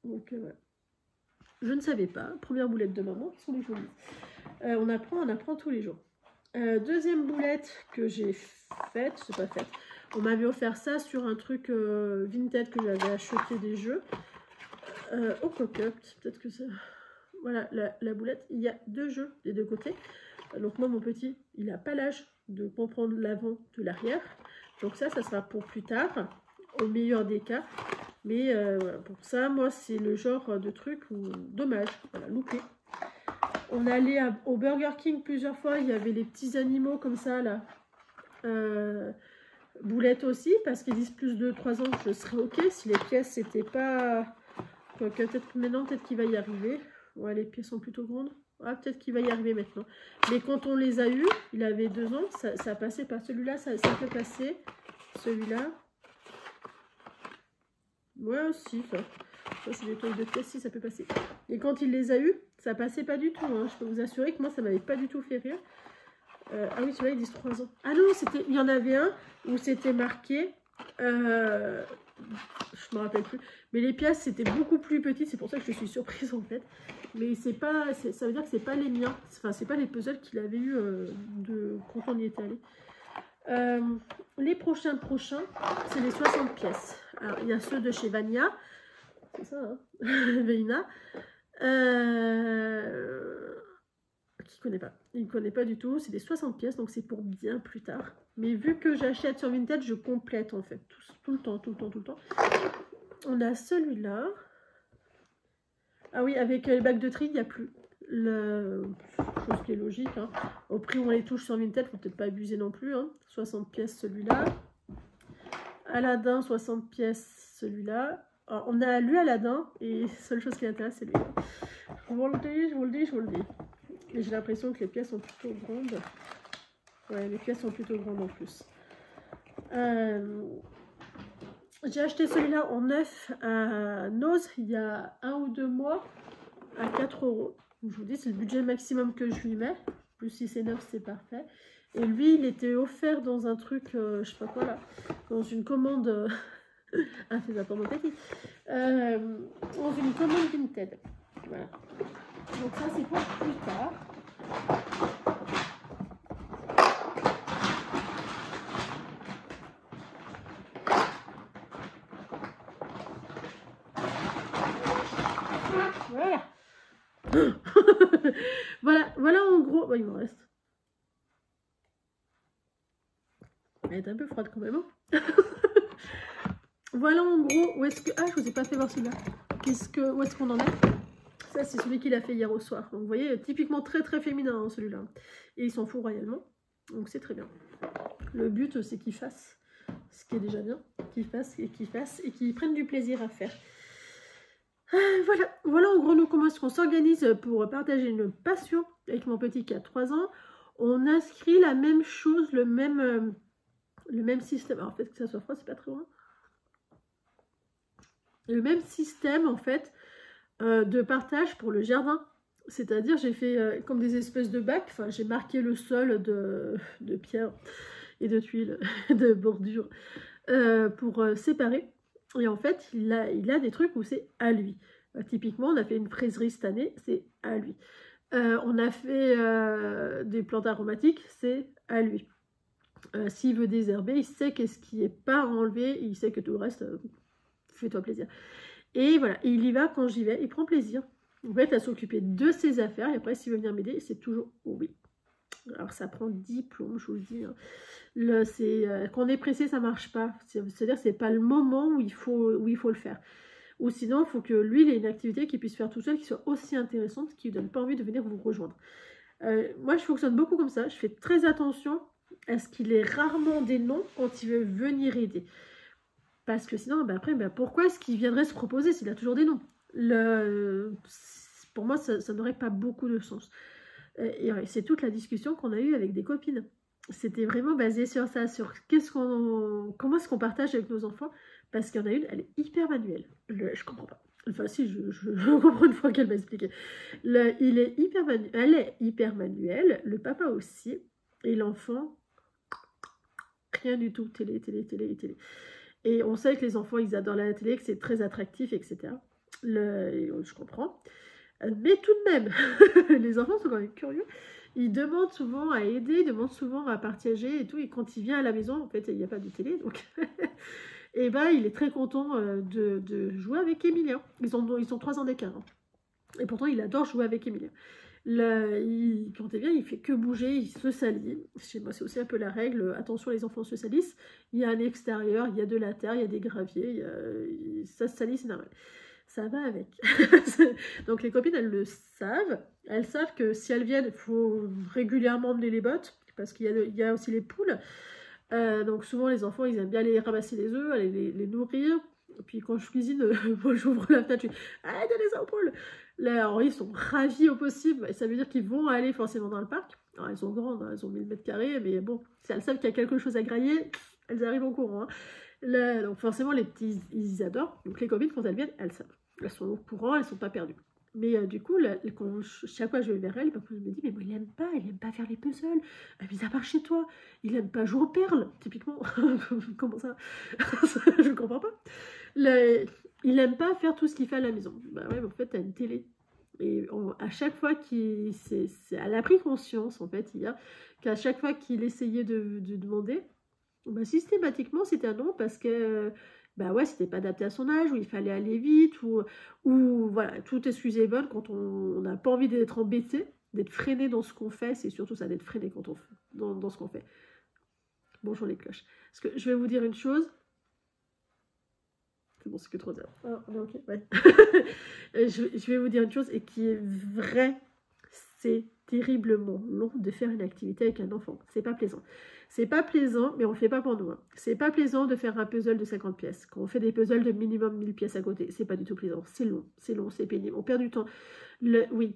Donc voilà. Je ne savais pas. Première boulette de maman, qui sont les jolies. On apprend tous les jours. Deuxième boulette que j'ai faite, c'est pas faite. On m'avait offert ça sur un truc Vinted que j'avais acheté des jeux. Au coq-up, peut-être que ça... Voilà, la boulette, il y a 2 jeux des 2 côtés. Donc moi, mon petit, il n'a pas l'âge de comprendre l'avant de l'arrière. Donc ça sera pour plus tard, au meilleur des cas. Mais voilà, pour ça, moi, c'est le genre de truc où, dommage, voilà, loupé. On allait au Burger King plusieurs fois, il y avait les petits animaux comme ça, là. Boulettes aussi, parce qu'ils disent plus de 3 ans, je serais ok. Si les pièces, c'était pas... Peut-être maintenant, peut-être qu'il va y arriver. Ouais, les pièces sont plutôt grandes. Ah, peut-être qu'il va y arriver maintenant. Mais quand on les a eus, il avait 2 ans, ça passait pas. Celui-là, ça peut passer. Celui-là. Ouais, aussi, ça c'est des toiles de pièces, si ça peut passer. Et quand il les a eus, ça passait pas du tout. Hein. Je peux vous assurer que moi, ça m'avait pas du tout fait rire. Ah oui, celui-là, ils disent 3 ans. Ah non, il y en avait un où c'était marqué... je me rappelle plus. Mais les pièces, c'était beaucoup plus petites. C'est pour ça que je suis surprise, en fait. Mais c'est pas... ça veut dire que c'est pas les miens. Enfin, c'est pas les puzzles qu'il avait eu quand on y était allé. Les prochains, c'est les 60 pièces. Alors, il y a ceux de chez Vania. C'est ça, hein. Veina. Qui connaît pas. Il ne connaît pas du tout. C'est des 60 pièces, donc c'est pour bien plus tard. Mais vu que j'achète sur Vinted, je complète en fait. Tout le temps. On a celui-là. Ah oui, avec les bacs de tri, il n'y a plus. Chose qui est logique. Hein. Au prix où on les touche sur Vinted, il ne faut peut-être pas abuser non plus. Hein. 60 pièces celui-là. Aladdin, 60 pièces celui-là. On a lu Aladdin et la seule chose qui m'intéresse, c'est lui. Je vous le dis. Et j'ai l'impression que les pièces sont plutôt grandes. Ouais, les pièces sont plutôt grandes en plus. J'ai acheté celui-là en neuf à Noz il y a 1 ou 2 mois à 4 €. Je vous dis, c'est le budget maximum que je lui mets. Plus si c'est neuf, c'est parfait. Et lui, il était offert dans un truc, je sais pas quoi là, dans une commande... ah, c'est pour mon petit. Dans une commande Vinted. Voilà. Donc ça, c'est pour plus tard. Voilà. voilà en gros. Bon, il m'en reste. Elle est un peu froide quand même. Hein. Voilà en gros où est-ce que... Ah, je vous ai pas fait voir celui-là. Où est-ce qu'on en est? Ça, c'est celui qu'il a fait hier au soir. Donc, vous voyez, typiquement très très féminin hein, celui-là. Et il s'en fout royalement. Donc, c'est très bien. Le but, c'est qu'il fasse ce qui est déjà bien. Qu'il fasse et qu'il prenne du plaisir à faire. Voilà en gros nous comment est-ce qu'on s'organise pour partager une passion avec mon petit qui a 3 ans. On inscrit la même chose, le même système. Alors peut-être que ça soit froid, c'est pas très loin. Le même système en fait de partage pour le jardin. C'est-à-dire j'ai fait comme des espèces de bacs. Enfin j'ai marqué le sol de pierre et de tuiles, de bordure pour séparer. Et en fait, il a des trucs où c'est à lui. Typiquement, on a fait une fraiserie cette année, c'est à lui. On a fait des plantes aromatiques, c'est à lui. S'il veut désherber, il sait qu'est-ce qui n'est pas enlevé, il sait que tout le reste, fais-toi plaisir. Et voilà, et il y va quand j'y vais, il prend plaisir. En fait, à s'occuper de ses affaires, et après, s'il veut venir m'aider, c'est toujours oui. Alors, ça prend 10 plombs, je vous le dis. Hein. Quand on est pressé, ça marche pas. C'est-à-dire que c'est pas le moment où il faut le faire. Ou sinon, il faut que lui, il ait une activité qu'il puisse faire tout seul, qui soit aussi intéressante, qui ne lui donne pas envie de venir vous rejoindre. Moi, je fonctionne beaucoup comme ça. Je fais très attention à ce qu'il ait rarement des noms quand il veut venir aider. Parce que sinon, après, pourquoi est-ce qu'il viendrait se proposer s'il a toujours des noms? Pour moi, ça n'aurait pas beaucoup de sens. Et c'est toute la discussion qu'on a eue avec des copines. C'était vraiment basé sur ça, sur comment est-ce qu'on partage avec nos enfants. Parce qu'il y en a une, elle est hyper manuelle. Je comprends pas. Enfin si, je comprends une fois qu'elle m'a expliqué. Elle est hyper manuelle, le papa aussi. Et l'enfant, rien du tout. Télé. Et on sait que les enfants, ils adorent la télé, que c'est très attractif, etc. Je comprends. Mais tout de même, les enfants sont quand même curieux. Ils demandent souvent à aider, ils demandent souvent à partager et tout. Et quand il vient à la maison, en fait, il n'y a pas de télé. Donc, et il est très content de jouer avec Emilien. Ils ont 3 ans d'écart. Hein. Et pourtant, il adore jouer avec Emilien. Quand il vient, il fait que bouger, il se salit. Chez moi, c'est aussi un peu la règle. Attention, les enfants se salissent. Il y a un extérieur, il y a de la terre, il y a des graviers. Ça se salit, c'est normal. ça va avec. Donc les copines, elles le savent. Elles savent que si elles viennent, il faut régulièrement emmener les bottes, parce qu'il y a aussi les poules. Donc souvent les enfants, ils aiment bien aller ramasser les œufs, aller les nourrir. Et puis quand je cuisine, moi j'ouvre la fenêtre, je dis « Ah, donnez ça aux poules !» Là, alors, ils sont ravis au possible. Et ça veut dire qu'ils vont aller forcément dans le parc. Alors, elles sont grandes, hein, elles ont 1000 mètres carrés, mais bon, si elles savent qu'il y a quelque chose à grailler, elles arrivent en courant. Hein. Là, donc forcément, les petits, ils adorent. Donc les copines, quand elles viennent, elles savent. Elles sont au courant, elles ne sont pas perdues. Mais du coup, là, chaque fois que je vais vers elle, je me dis, mais moi, il n'aime pas faire les puzzles. Mis à part chez toi, il n'aime pas jouer aux perles, typiquement. Comment ça? Je ne comprends pas. Là, il n'aime pas faire tout ce qu'il fait à la maison. Bah ouais, mais en fait, tu as une télé. Et à chaque fois elle a pris conscience, en fait, hier, qu'à chaque fois qu'il essayait de demander, bah, systématiquement, c'était un non, parce que bah ouais, c'était pas adapté à son âge, ou il fallait aller vite, ou voilà, toute excuse est bonne quand on n'a pas envie d'être embêté, d'être freiné dans ce qu'on fait, c'est surtout ça, d'être freiné quand on fait, dans ce qu'on fait. Bonjour les cloches. Parce que je vais vous dire une chose. C'est bon, c'est que 3 heures. Ah, ok, ouais. je vais vous dire une chose, et qui est vraie, c'est terriblement long de faire une activité avec un enfant. C'est pas plaisant. C'est pas plaisant, mais on le fait pas pour nous. Hein. C'est pas plaisant de faire un puzzle de 50 pièces. Quand on fait des puzzles de minimum 1000 pièces à côté, c'est pas du tout plaisant. C'est long, c'est pénible. On perd du temps. Oui,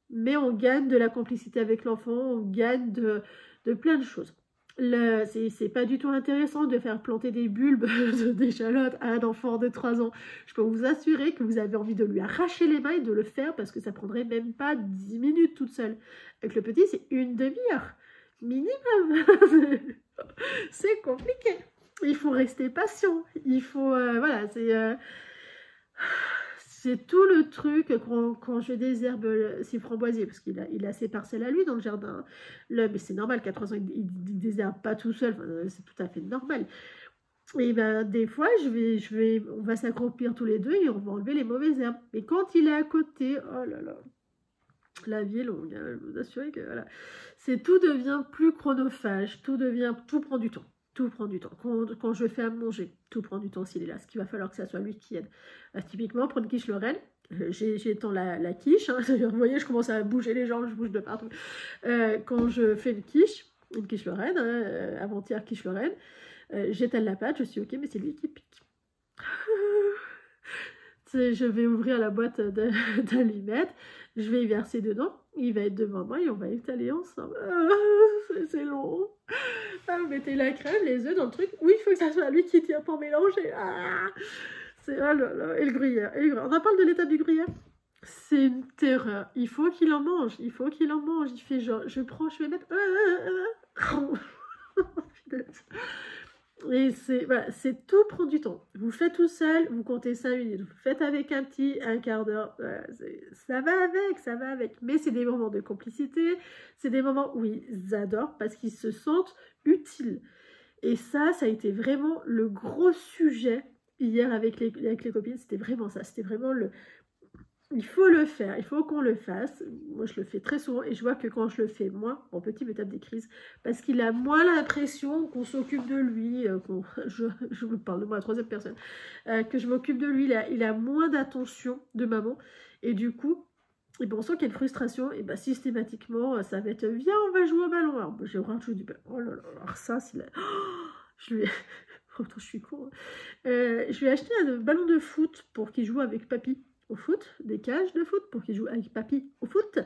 mais on gagne de la complicité avec l'enfant, on gagne de plein de choses. C'est pas du tout intéressant de faire planter des bulbes d'échalotes à un enfant de 3 ans. Je peux vous assurer que vous avez envie de lui arracher les mains et de le faire, parce que ça prendrait même pas 10 minutes toute seule. Avec le petit, c'est une demi-heure. Minimum. C'est compliqué. Il faut rester patient. Il faut... voilà, c'est tout le truc quand je désherbe ses framboisiers, parce qu'il a ses parcelles à lui dans le jardin. Mais c'est normal qu'à 3 ans, il ne désherbe pas tout seul. Enfin, c'est tout à fait normal. Et ben, des fois, on va s'accroupir tous les deux et on va enlever les mauvaises herbes. Mais quand il est à côté, oh là là, la vie est longue, hein, je vous assure que voilà. Tout devient plus chronophage, tout prend du temps. Tout prend du temps. Quand je fais à manger, tout prend du temps s'il est là. Ce qu'il va falloir que ça soit lui qui aide. Typiquement, pour une quiche Lorraine, j'étends la quiche. Hein, vous voyez, je commence à bouger les jambes, je bouge de partout. Quand je fais une quiche Lorraine, hein, avant-hier quiche Lorraine, j'étale la pâte, je suis ok, mais c'est lui qui pique. Je vais ouvrir la boîte d'allumettes, je vais y verser dedans, il va être devant moi et on va étaler ensemble. C'est long. Vous mettez la crème, les œufs dans le truc. Oui, il faut que ça soit lui qui tire pour mélanger. Oh là là. Et le gruyère. On en parle de l'étape du gruyère. C'est une terreur. Il faut qu'il en mange. Il fait genre, je vais mettre... Et voilà, tout prend du temps. Vous faites tout seul, vous comptez 5 minutes. Vous faites avec un petit, un quart d'heure. Voilà, ça va avec. Mais c'est des moments de complicité. C'est des moments où ils adorent parce qu'ils se sentent utiles. Et ça a été vraiment le gros sujet hier avec les copines. C'était vraiment ça. C'était vraiment il faut le faire, il faut qu'on le fasse. Moi, je le fais très souvent et je vois que quand je le fais, moi, mon petit me tape des crises parce qu'il a moins l'impression qu'on s'occupe de lui, je vous parle de moi à la 3e personne, que je m'occupe de lui, il a moins d'attention de maman et du coup, et bon, on sent qu'il y a une frustration et bah, systématiquement, ça va être « Viens, on va jouer au ballon ». Alors, j'ai vraiment joué du ballon. Oh là là, alors ça, c'est la... je lui ai... Pourtant, je suis con. Hein. Je lui ai acheté un ballon de foot pour qu'il joue avec papy au foot, des cages de foot pour qu'il joue avec papy au foot,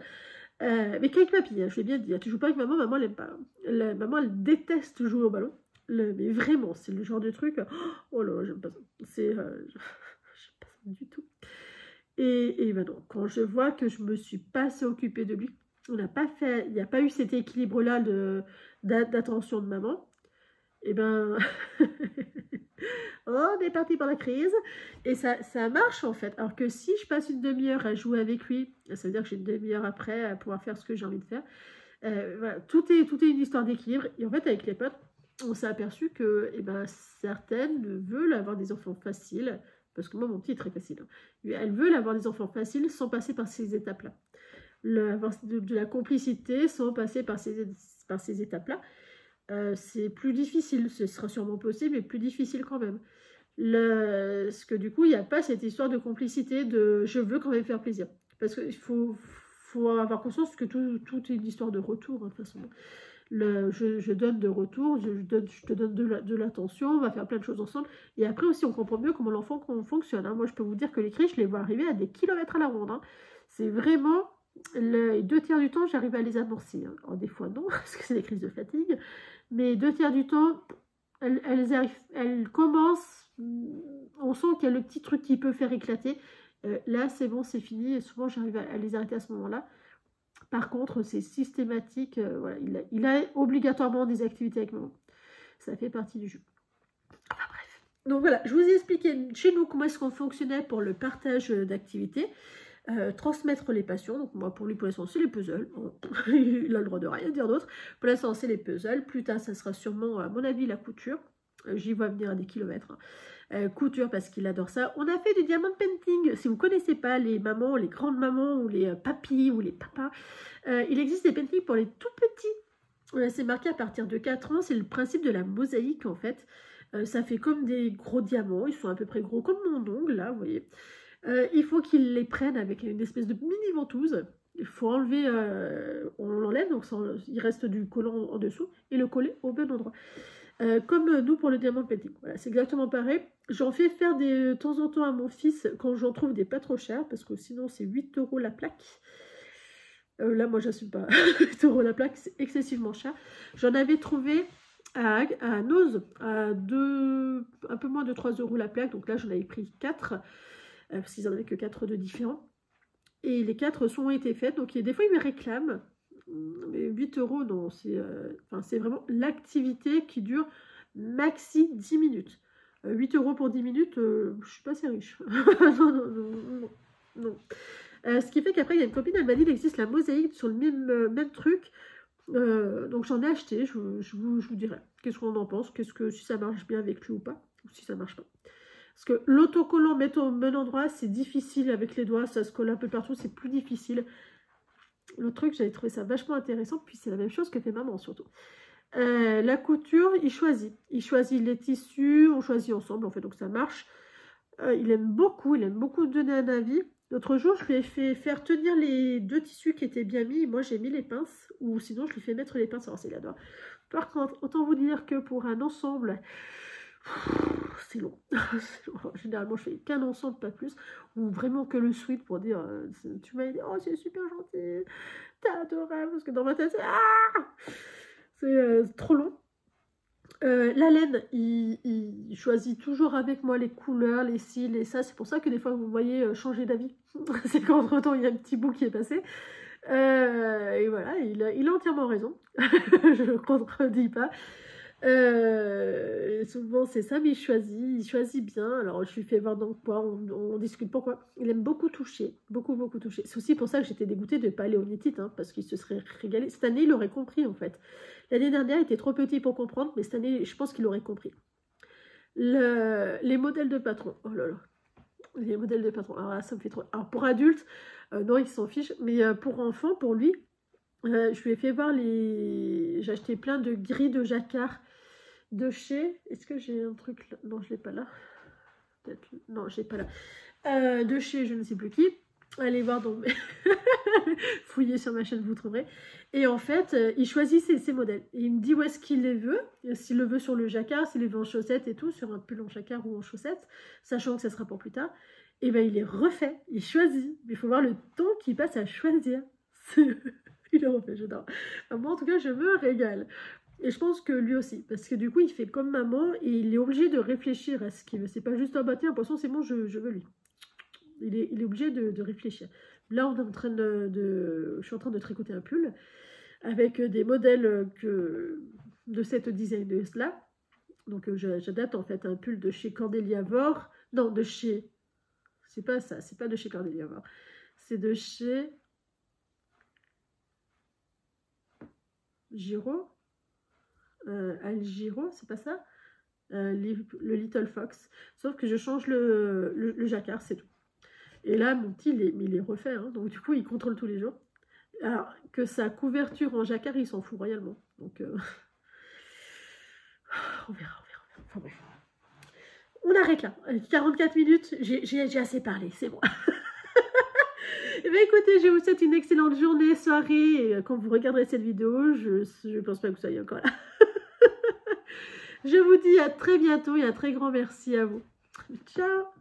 mais qu'avec papy, hein, je l'ai bien dit, tu joues pas avec maman, elle aime pas. Maman, elle déteste jouer au ballon, mais vraiment, c'est le genre de truc, oh là, j'aime pas ça, j'aime pas ça du tout. Et ben donc, quand je vois que je me suis pas assez occupée de lui, il n'y a pas eu cet équilibre-là d'attention de maman, et ben... on est parti pour la crise et ça marche en fait, alors que si je passe une demi-heure à jouer avec lui, ça veut dire que j'ai une demi-heure après à pouvoir faire ce que j'ai envie de faire. Voilà, tout est une histoire d'équilibre et en fait avec les potes on s'est aperçu que certaines veulent avoir des enfants faciles, parce que moi mon petit est très facile, hein. Elles veulent avoir des enfants faciles sans passer par ces étapes là, avoir de la complicité sans passer par ces étapes là. C'est plus difficile, ce sera sûrement possible, mais plus difficile quand même. Parce que du coup, il n'y a pas cette histoire de complicité de je veux quand même faire plaisir. Parce qu'il faut avoir conscience que tout est une histoire de retour, hein, de toute façon. Je donne de retour, je te donne de l'attention, on va faire plein de choses ensemble. Et après aussi, on comprend mieux comment l'enfant fonctionne, hein. Moi, je peux vous dire que les crises, je les vois arriver à des kilomètres à la ronde, hein. C'est vraiment, les 2 tiers du temps, j'arrive à les amorcer, hein. Alors, des fois, non, parce que c'est des crises de fatigue. Mais 2 tiers du temps, elles commencent, on sent qu'il y a le petit truc qui peut faire éclater. Là, c'est bon, c'est fini. Et souvent, j'arrive à les arrêter à ce moment-là. Par contre, c'est systématique. Voilà, il a obligatoirement des activités avec maman. Ça fait partie du jeu. Enfin bref. Donc voilà, je vous ai expliqué chez nous comment est-ce qu'on fonctionnait pour le partage d'activités. Transmettre les passions. Donc moi, pour lui, pour l'instant, c'est les puzzles. Bon, il a le droit de rien dire d'autre. Pour l'instant, c'est les puzzles. Plus tard, ça sera sûrement, à mon avis, la couture. J'y vois venir à des kilomètres, hein. Couture parce qu'il adore ça. On a fait du diamond painting. Si vous ne connaissez pas les mamans, les grandes mamans ou les papis ou les papas, il existe des paintings pour les tout petits. C'est marqué à partir de 4 ans. C'est le principe de la mosaïque en fait. Ça fait comme des gros diamants. Ils sont à peu près gros comme mon ongle là, vous voyez. Il faut qu'ils les prennent avec une espèce de mini ventouse. Il faut enlever, on l'enlève, donc il reste du collant en dessous et le coller au bon endroit. Comme nous pour le diamant painting. Voilà, c'est exactement pareil. J'en fais faire de temps en temps à mon fils quand j'en trouve des pas trop chers, parce que sinon c'est 8 € la plaque. Là, moi, j'assume pas. 8 € la plaque, c'est excessivement cher. J'en avais trouvé à Nose, à un peu moins de 3 € la plaque. Donc là, j'en avais pris 4, parce qu'ils n'en avaient que 4 de différents. Et les 4 ont été faites. Donc des fois, ils me réclament. Mais 8 € non, c'est vraiment l'activité qui dure maxi 10 minutes. 8 € pour 10 minutes, je suis pas assez riche. Non. Ce qui fait qu'après, il y a une copine, elle m'a dit qu'il existe la mosaïque sur le même truc. Donc j'en ai acheté, je vous dirai. Qu'est-ce qu'on en pense, si ça marche bien avec lui ou pas, ou si ça marche pas. Parce que l'autocollant mettre au bon endroit, c'est difficile avec les doigts, ça se colle un peu partout, c'est plus difficile. Le truc, j'avais trouvé ça vachement intéressant, puis c'est la même chose que fait maman surtout. La couture, il choisit les tissus, on choisit ensemble en fait, donc ça marche. Il aime beaucoup donner un avis. L'autre jour, je lui ai fait faire tenir les 2 tissus qui étaient bien mis. Moi, j'ai mis les pinces, ou sinon, je lui fais mettre les pinces. Alors, c'est adore. Par contre, autant vous dire que pour un ensemble, c'est long. Généralement, je fais qu'un ensemble, pas plus. Ou vraiment que le sweat pour dire, tu m'as dit, oh, c'est super gentil, t'es adorable. Parce que dans ma tête, c'est trop long. La laine, il choisit toujours avec moi les couleurs, les cils et ça. C'est pour ça que des fois, vous voyez changer d'avis. C'est qu'entre temps, il y a un petit bout qui est passé. Et voilà, il a entièrement raison. Je ne contredis pas. Souvent, c'est ça, mais il choisit bien. Alors, je lui fais voir dans quoi, on discute pourquoi. Il aime beaucoup toucher, beaucoup toucher. C'est aussi pour ça que j'étais dégoûtée de ne pas aller au Knit It, hein, parce qu'il se serait régalé. Cette année, il aurait compris, en fait. L'année dernière, il était trop petit pour comprendre, mais cette année, je pense qu'il aurait compris. Les modèles de patron, oh là là. Les modèles de patron, alors là, ça me fait trop... Alors, pour adultes, non, il s'en fiche, mais pour enfants, pour lui, je lui ai fait voir j'ai acheté plein de grilles de jacquard de chez... Est-ce que j'ai un truc là? Non, je l'ai pas là. Peut-être... Non, je l'ai pas là. De chez je ne sais plus qui. Allez voir donc. Fouillez sur ma chaîne, vous trouverez. Et en fait, il choisit ses modèles. Et il me dit où est-ce qu'il les veut. S'il le veut sur le jacquard, s'il les veut en chaussettes et tout, sur un pull en jacquard ou en chaussettes, sachant que ça sera pour plus tard. Et bien, il les refait. Il choisit. Mais il faut voir le temps qu'il passe à choisir. Il le refait, j'adore. Enfin, moi, en tout cas, je me régale. Et je pense que lui aussi, parce que du coup, il fait comme maman et il est obligé de réfléchir à ce qu'il veut. C'est pas juste, ah bah tiens, poisson, c'est bon, je veux lui. Il est obligé de réfléchir. Là, on est en train je suis en train de tricoter un pull avec des modèles de cette designeuse-là. Donc, j'adapte en fait un pull de chez Cordelia Vor. Non, de chez... C'est pas ça, c'est pas de chez Cordelia Vor. C'est de chez... Giro. Algiro, c'est pas ça, le Little Fox, sauf que je change le jacquard, c'est tout. Et là, mon petit, il est refait, hein, donc du coup, il contrôle tous les jours. Alors, que sa couverture en jacquard, il s'en fout royalement. Donc, on verra. Enfin bref. On arrête là. 44 minutes, j'ai assez parlé, c'est bon. Eh bien, écoutez, je vous souhaite une excellente journée, soirée. Et quand vous regarderez cette vidéo, je ne pense pas que vous soyez encore là. Je vous dis à très bientôt et un très grand merci à vous. Ciao!